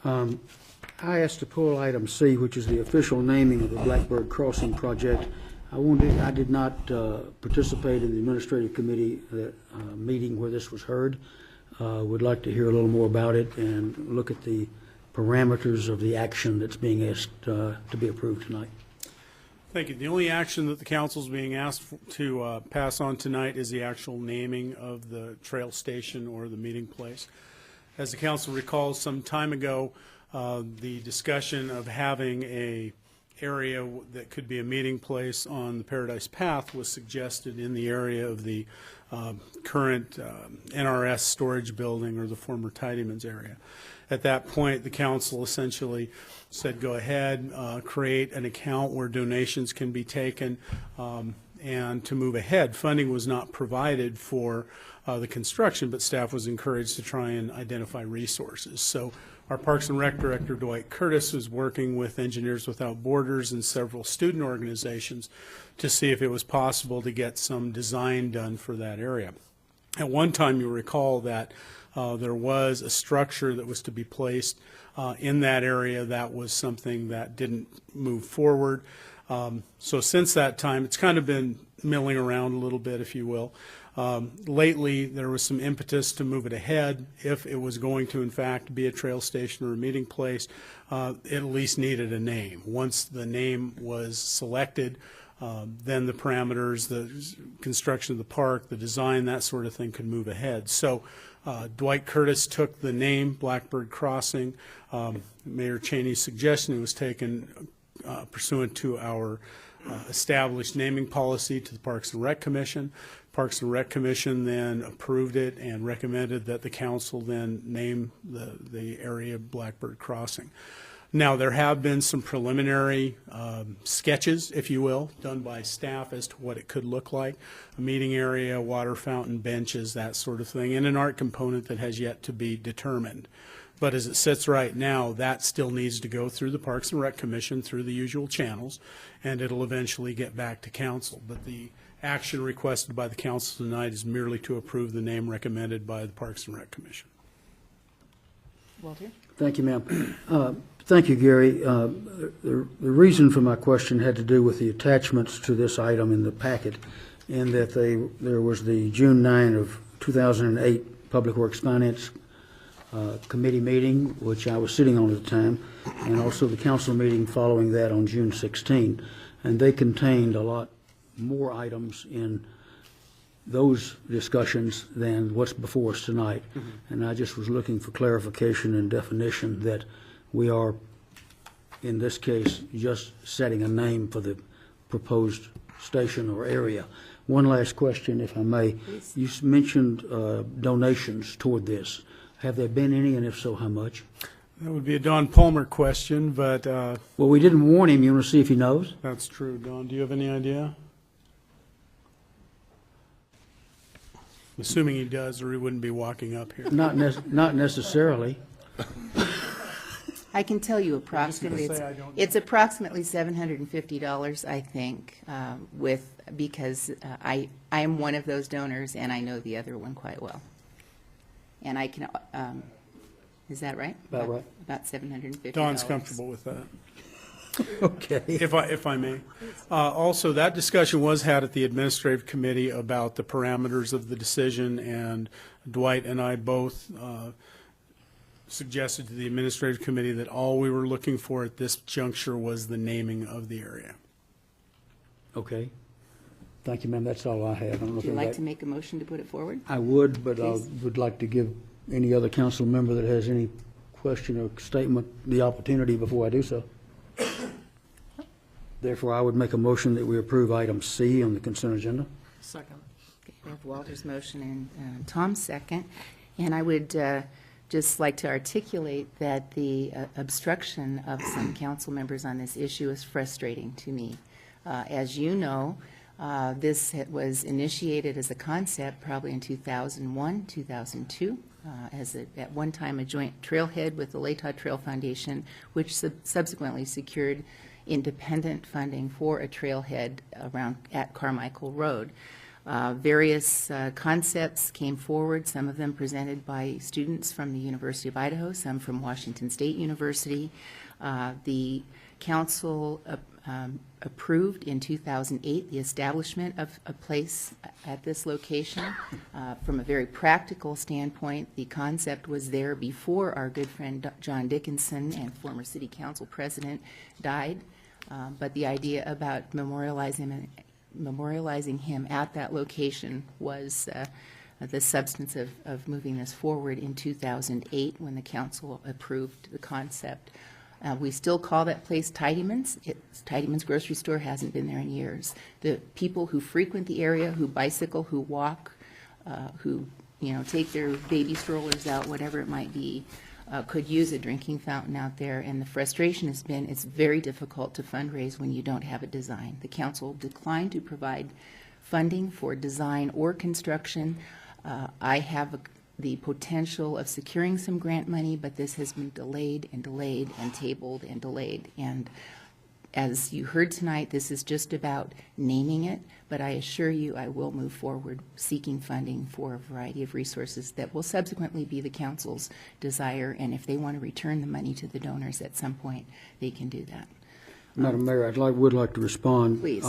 I asked to pull item C, which is the official naming of the Blackbird Crossing project. I did not participate in the administrative committee meeting where this was heard. Would like to hear a little more about it and look at the parameters of the action that's being asked to be approved tonight. Thank you. The only action that the council is being asked to pass on tonight is the actual naming of the trail station or the meeting place. As the council recalls, some time ago, the discussion of having a area that could be a meeting place on the Paradise Path was suggested in the area of the current NRS storage building, or the former Tidyman's area. At that point, the council essentially said, go ahead, create an account where donations can be taken, and to move ahead. Funding was not provided for the construction, but staff was encouraged to try and identify resources. So our Parks and Rec Director, Dwight Curtis, was working with Engineers Without Borders and several student organizations to see if it was possible to get some design done for that area. At one time, you'll recall that there was a structure that was to be placed in that area. That was something that didn't move forward. So since that time, it's kind of been milling around a little bit, if you will. Lately, there was some impetus to move it ahead. If it was going to, in fact, be a trail station or a meeting place, it at least needed a name. Once the name was selected, then the parameters, the construction of the park, the design, that sort of thing could move ahead. So Dwight Curtis took the name Blackbird Crossing. Mayor Cheney's suggestion, it was taken pursuant to our established naming policy to the Parks and Rec Commission. Parks and Rec Commission then approved it and recommended that the council then name the area Blackbird Crossing. Now, there have been some preliminary sketches, if you will, done by staff as to what it could look like: a meeting area, water fountain, benches, that sort of thing, and an art component that has yet to be determined. But as it sits right now, that still needs to go through the Parks and Rec Commission through the usual channels, and it'll eventually get back to council. But the action requested by the council tonight is merely to approve the name recommended by the Parks and Rec Commission. Walter? Thank you, ma'am. Thank you, Gary. The reason for my question had to do with the attachments to this item in the packet, in that there was the June 9 of 2008 Public Works Finance Committee meeting, which I was sitting on at the time, and also the council meeting following that on June 16. And they contained a lot more items in those discussions than what's before us tonight. And I just was looking for clarification and definition that we are, in this case, just setting a name for the proposed station or area. One last question, if I may. Please. You mentioned donations toward this. Have there been any, and if so, how much? That would be a Don Palmer question, but Well, we didn't warn him. You want to see if he knows? that's true. Don, do you have any idea? Assuming he does, or he wouldn't be walking up here. Not necessarily. I can tell you approximately, say I don't know. it's approximately $750, I think, because I am one of those donors, and I know the other one quite well. And I can, is that right? About right. About $750. Don's comfortable with that. Okay. If I may. Also, that discussion was had at the administrative committee about the parameters of the decision, and Dwight and I both suggested to the administrative committee that all we were looking for at this juncture was the naming of the area. Okay. Thank you, ma'am. That's all I have. I don't know Would if you like anybody- to make a motion to put it forward? I would, but I Please. would like to give any other council member that has any question or statement the opportunity before I do so. Therefore, I would make a motion that we approve item C on the consent agenda. Second. Okay, we have Walter's motion and Tom's second. And I would just like to articulate that the obstruction of some council members on this issue is frustrating to me. As you know, this was initiated as a concept probably in 2001, 2002, as at one time a joint trailhead with the Latah Trail Foundation, which subsequently secured independent funding for a trailhead around at Carmichael Road. Various concepts came forward, some of them presented by students from the University of Idaho, some from Washington State University. The council approved in 2008 the establishment of a place at this location. From a very practical standpoint, the concept was there before our good friend John Dickinson and former city council president died, but the idea about memorializing him at that location was the substance of moving this forward in 2008 when the council approved the concept. We still call that place Tidyman's. Tidyman's grocery store hasn't been there in years. The people who frequent the area, who bicycle, who walk, who take their baby strollers out, whatever it might be, could use a drinking fountain out there. And the frustration has been it's very difficult to fundraise when you don't have a design. The council declined to provide funding for design or construction. I have the potential of securing some grant money, but this has been delayed and delayed and tabled and delayed. And as you heard tonight, this is just about naming it, but I assure you I will move forward seeking funding for a variety of resources that will subsequently be the council's desire, and if they want to return the money to the donors at some point, they can do that. Madam Mayor, would like to respond. Please.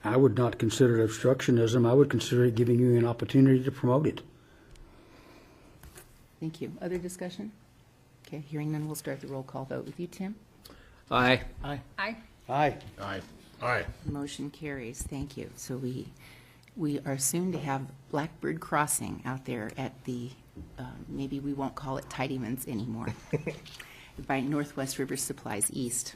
I would not consider it obstructionism. I would consider it giving you an opportunity to promote it. Thank you. Other discussion? Okay, hearing none, we'll start the roll call vote with you, Tim. Aye. Aye. Aye. Aye. Aye. Motion carries. Thank you. So we are soon to have Blackbird Crossing out there at the, maybe we won't call it Tidyman's anymore, by Northwest River Supplies East.